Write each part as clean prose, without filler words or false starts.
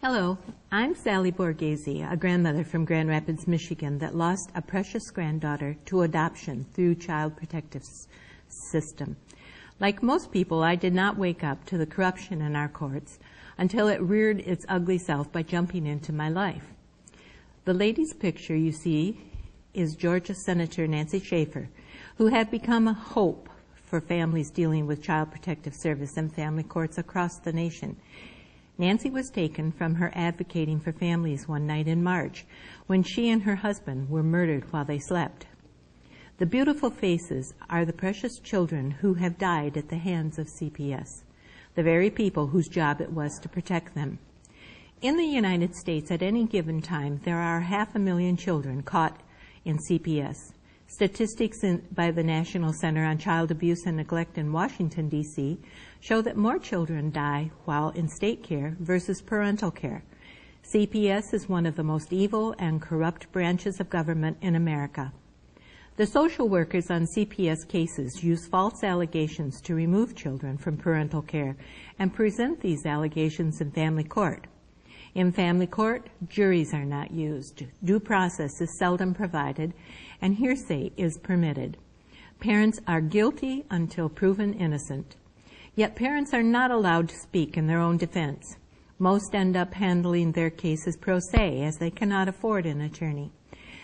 Hello, I'm Sally Borghese, a grandmother from Grand Rapids, Michigan that lost a precious granddaughter to adoption through Child Protective System. Like most people, I did not wake up to the corruption in our courts until it reared its ugly self by jumping into my life. The lady's picture you see is Georgia Senator Nancy Schaefer, who had become a hope for families dealing with Child Protective Service and family courts across the nation. Nancy was taken from her advocating for families one night in March when she and her husband were murdered while they slept. The beautiful faces are the precious children who have died at the hands of CPS, the very people whose job it was to protect them. In the United States, at any given time, there are 500,000 children caught in CPS. Statistics by the National Center on Child Abuse and Neglect in Washington, D.C. show that more children die while in state care versus parental care. CPS is one of the most evil and corrupt branches of government in America. The social workers on CPS cases use false allegations to remove children from parental care and present these allegations in family court. In family court, juries are not used, due process is seldom provided, and hearsay is permitted. Parents are guilty until proven innocent. Yet parents are not allowed to speak in their own defense. Most end up handling their cases pro se, as they cannot afford an attorney.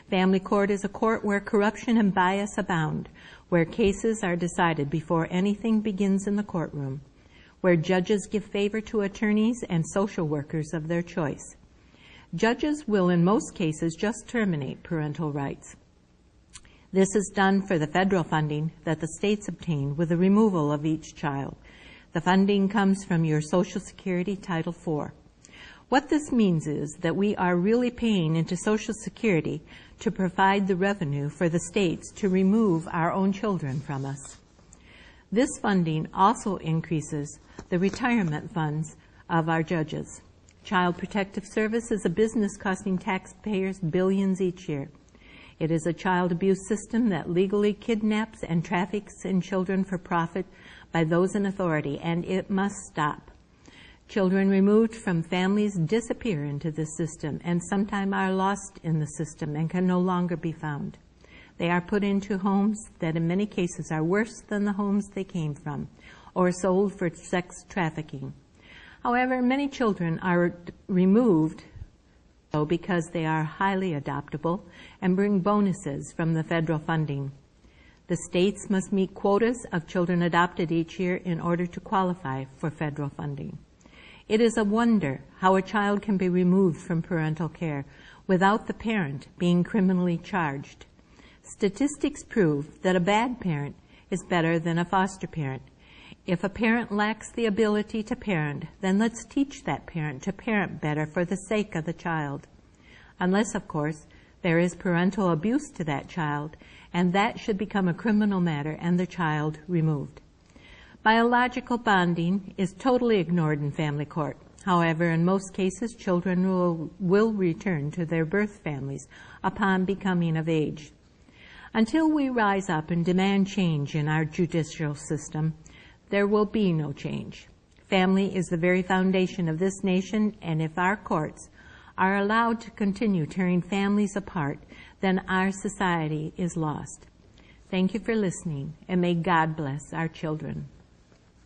Family court is a court where corruption and bias abound, where cases are decided before anything begins in the courtroom, where judges give favor to attorneys and social workers of their choice. Judges will in most cases just terminate parental rights. This is done for the federal funding that the states obtain with the removal of each child. The funding comes from your Social Security Title IV. What this means is that we are really paying into Social Security to provide the revenue for the states to remove our own children from us. This funding also increases the retirement funds of our judges. Child Protective Service is a business costing taxpayers billions each year. It is a child abuse system that legally kidnaps and traffics in children for profit by those in authority, and it must stop. Children removed from families disappear into this system and sometimes are lost in the system and can no longer be found. They are put into homes that in many cases are worse than the homes they came from, or sold for sex trafficking. However, many children are removed because they are highly adoptable and bring bonuses from the federal funding. The states must meet quotas of children adopted each year in order to qualify for federal funding. It is a wonder how a child can be removed from parental care without the parent being criminally charged. Statistics prove that a bad parent is better than a foster parent. If a parent lacks the ability to parent, then let's teach that parent to parent better for the sake of the child. Unless, of course, there is parental abuse to that child, and that should become a criminal matter and the child removed. Biological bonding is totally ignored in family court. However, in most cases, children will return to their birth families upon becoming of age. Until we rise up and demand change in our judicial system, there will be no change. Family is the very foundation of this nation, and if our courts are allowed to continue tearing families apart, then our society is lost. Thank you for listening, and may God bless our children.